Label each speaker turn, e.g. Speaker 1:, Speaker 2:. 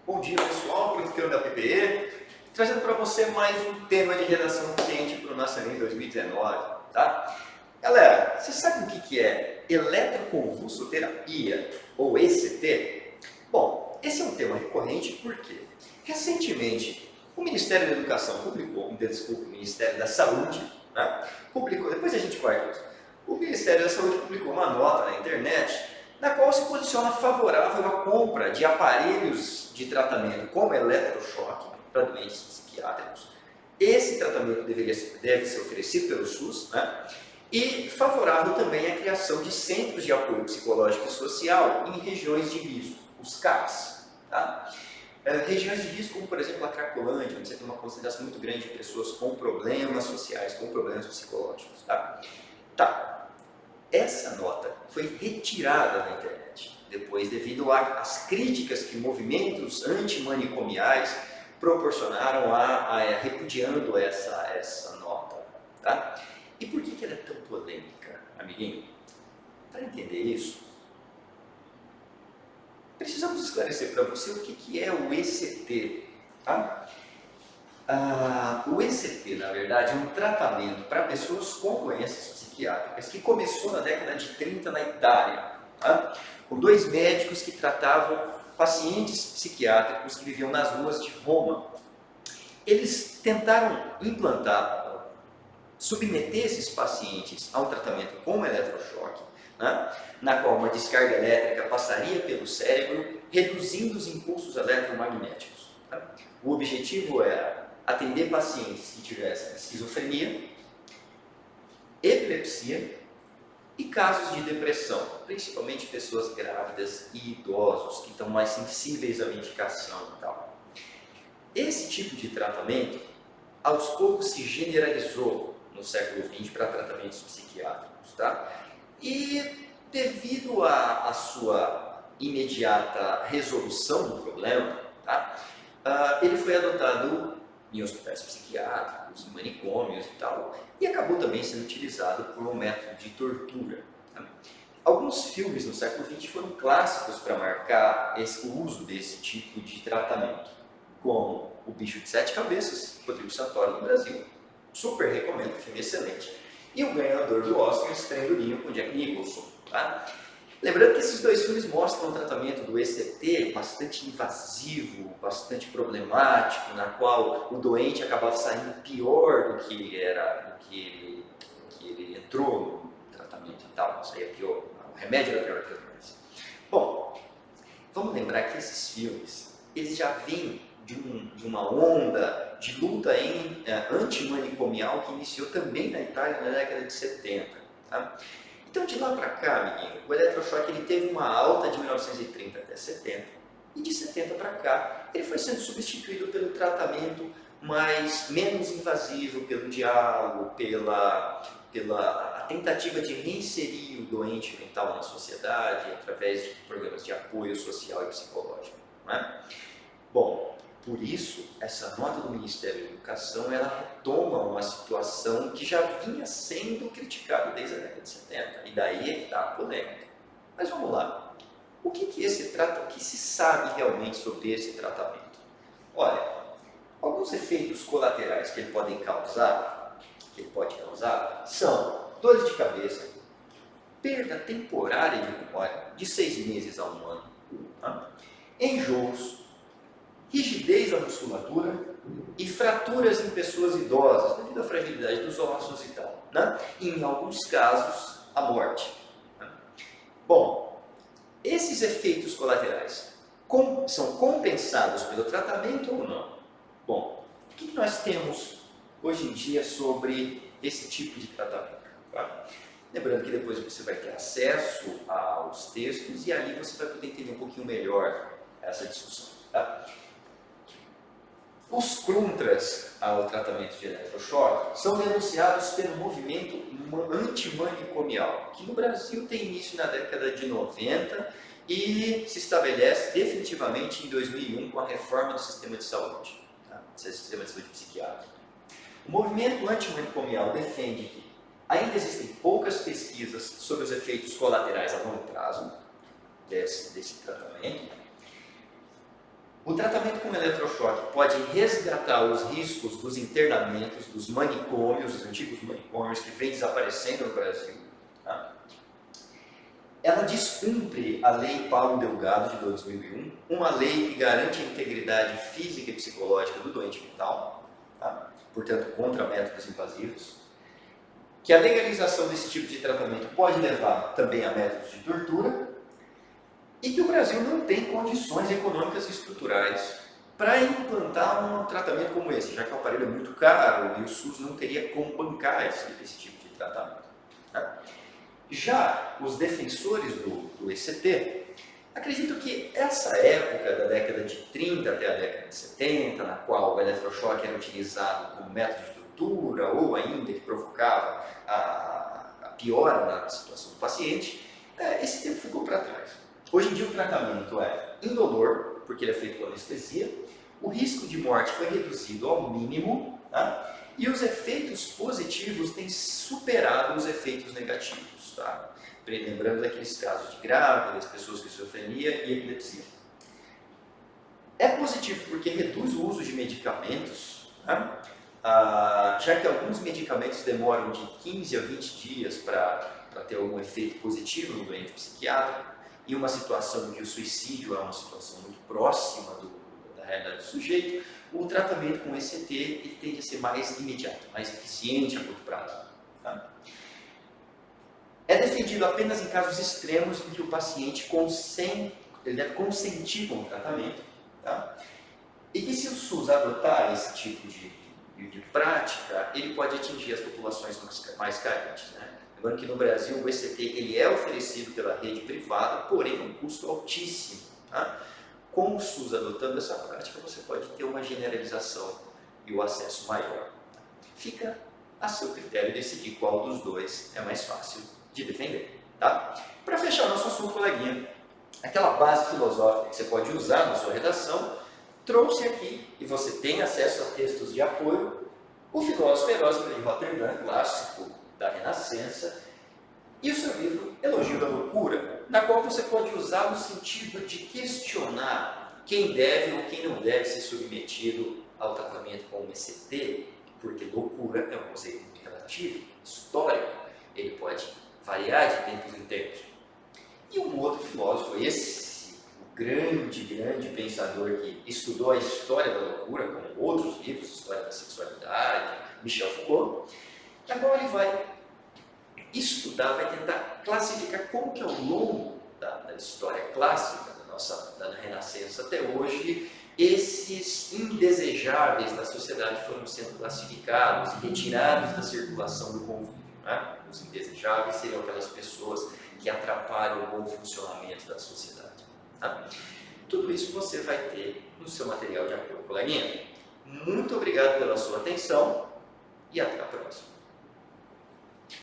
Speaker 1: Bom dia pessoal, Politicano da PPE, trazendo para você mais um tema de redação quente para o nosso Enem 2019, tá? Galera, você sabe o que é eletroconvulsoterapia ou ECT? Bom, esse é um tema recorrente porque recentemente o Ministério da Educação publicou, o Ministério da Saúde, né? Depois a gente corta isso. O Ministério da Saúde publicou uma nota na internet na qual se posiciona favorável à compra de aparelhos de tratamento como eletrochoque para doentes psiquiátricos. Esse tratamento deve ser oferecido pelo SUS, né? E favorável também à criação de centros de apoio psicológico e social em regiões de risco, os CAPs. Tá? Regiões de risco, como por exemplo a Cracolândia, onde você tem uma concentração muito grande de pessoas com problemas sociais, com problemas psicológicos. Tá. Essa nota foi retirada da internet, depois devido às críticas que movimentos antimanicomiais proporcionaram repudiando essa nota. Tá? E por que ela é tão polêmica, amiguinho? Para entender isso, precisamos esclarecer para você o que é o ECT. Tá? O ECT, na verdade, é um tratamento para pessoas com doenças psiquiátricas que começou na década de 30 na Itália, tá? Com dois médicos que tratavam pacientes psiquiátricos que viviam nas ruas de Roma. Eles tentaram submeter esses pacientes a um tratamento com eletrochoque, né? Na qual uma descarga elétrica passaria pelo cérebro, reduzindo os impulsos eletromagnéticos. Tá? O objetivo era atender pacientes que tivessem esquizofrenia, epilepsia e casos de depressão, principalmente pessoas grávidas e idosos que estão mais sensíveis à medicação e tal. Esse tipo de tratamento, aos poucos, se generalizou no século XX para tratamentos psiquiátricos, tá? E devido à sua imediata resolução do problema, tá? Ele foi adotado em hospitais psiquiátricos, em manicômios e tal, e acabou também sendo utilizado por um método de tortura. Tá? Alguns filmes no século XX foram clássicos para marcar o uso desse tipo de tratamento, como O Bicho de Sete Cabeças, Rodrigo Santoro no Brasil, super recomendo, filme excelente, e o ganhador do Oscar, Estranho do Ninho, com Jack Nicholson. Tá? Lembrando que esses dois filmes mostram um tratamento do ECT bastante invasivo, bastante problemático, na qual o doente acabava saindo pior do que ele era, do que ele entrou no tratamento e tal, saía pior, o remédio era pior que a doença. Bom, vamos lembrar que esses filmes, eles já vêm de uma onda de luta antimanicomial que iniciou também na Itália na década de 70. Tá? Então, de lá para cá, amiguinho, o eletrochoque ele teve uma alta de 1930 até 70, e de 70 para cá ele foi sendo substituído pelo tratamento menos invasivo, pelo diálogo, pela tentativa de reinserir o doente mental na sociedade através de programas de apoio social e psicológico. Não é? Bom, por isso, essa nota do Ministério da Educação, ela retoma uma situação que já vinha sendo criticada desde a década de 70, e daí é que está a polêmica. Mas vamos lá, o que se sabe realmente sobre esse tratamento? Olha, alguns efeitos colaterais que ele pode causar, são dores de cabeça, perda temporária de memória, de 6 meses a 1 ano, tá? Enjoos, rigidez da musculatura e fraturas em pessoas idosas, devido à fragilidade dos ossos e tal. Né? E, em alguns casos, a morte. Né? Bom, esses efeitos colaterais são compensados pelo tratamento ou não? Bom, o que nós temos hoje em dia sobre esse tipo de tratamento? Tá? Lembrando que depois você vai ter acesso aos textos e ali você vai poder entender um pouquinho melhor essa discussão. Tá? Os contras ao tratamento de eletrochoque são denunciados pelo movimento antimanicomial, que no Brasil tem início na década de 90 e se estabelece definitivamente em 2001 com a reforma do sistema de saúde, tá? Sistema de saúde psiquiátrico. O movimento antimanicomial defende que ainda existem poucas pesquisas sobre os efeitos colaterais a longo prazo desse tratamento. O tratamento com eletrochoque pode resgatar os riscos dos internamentos, dos manicômios, os antigos manicômios que vêm desaparecendo no Brasil. Tá? Ela descumpre a Lei Paulo Delgado de 2001, uma lei que garante a integridade física e psicológica do doente mental, tá? Portanto, contra métodos invasivos. Que a legalização desse tipo de tratamento pode levar também a métodos de tortura, e que o Brasil não tem condições econômicas e estruturais para implantar um tratamento como esse, já que o aparelho é muito caro e o SUS não teria como bancar esse tipo de tratamento. Tá? Já os defensores do ECT acreditam que essa época, da década de 30 até a década de 70, na qual o eletrochoque era utilizado como método de tortura ou ainda que provocava a piora na situação do paciente, esse tempo ficou para trás. Hoje em dia o tratamento é indolor, porque ele é feito com anestesia, o risco de morte foi reduzido ao mínimo, tá? E os efeitos positivos têm superado os efeitos negativos. Tá? Lembrando daqueles casos de grávidas, pessoas com esquizofrenia e epilepsia. É positivo porque reduz o uso de medicamentos, tá? Já que alguns medicamentos demoram de 15 a 20 dias para ter algum efeito positivo no doente psiquiátrico, e uma situação em que o suicídio é uma situação muito próxima da realidade do sujeito, o tratamento com ECT ele tende a ser mais imediato, mais eficiente a curto prazo. Tá? É defendido apenas em casos extremos em que o paciente ele deve consentir com o tratamento, tá? E que se o SUS adotar esse tipo de prática, ele pode atingir as populações mais carentes. Né? Lembrando que no Brasil o ECT ele é oferecido pela rede privada, porém a um custo altíssimo. Tá? Com o SUS adotando essa prática, você pode ter uma generalização e o acesso maior. Fica a seu critério decidir qual dos dois é mais fácil de defender. Tá? Para fechar o nosso assunto, coleguinha, aquela base filosófica que você pode usar na sua redação, trouxe aqui, e você tem acesso a textos de apoio, o filósofo Erasmo de Roterdã, clássico da Renascença, e o seu livro Elogio da Loucura, na qual você pode usar no sentido de questionar quem deve ou quem não deve ser submetido ao tratamento com o ECT, porque loucura é um conceito muito relativo, histórico, ele pode variar de tempos em tempos. E um outro filósofo, o grande pensador que estudou a história da loucura, como outros livros, História da Sexualidade, Michel Foucault, na qual ele vai estudar, vai tentar classificar como que ao longo da história clássica, da Renascença até hoje, esses indesejáveis da sociedade foram sendo classificados e retirados da circulação do convívio. Né? Os indesejáveis seriam aquelas pessoas que atrapalham o bom funcionamento da sociedade. Tá? Tudo isso você vai ter no seu material de apoio, coleguinha. Muito obrigado pela sua atenção e até a próxima.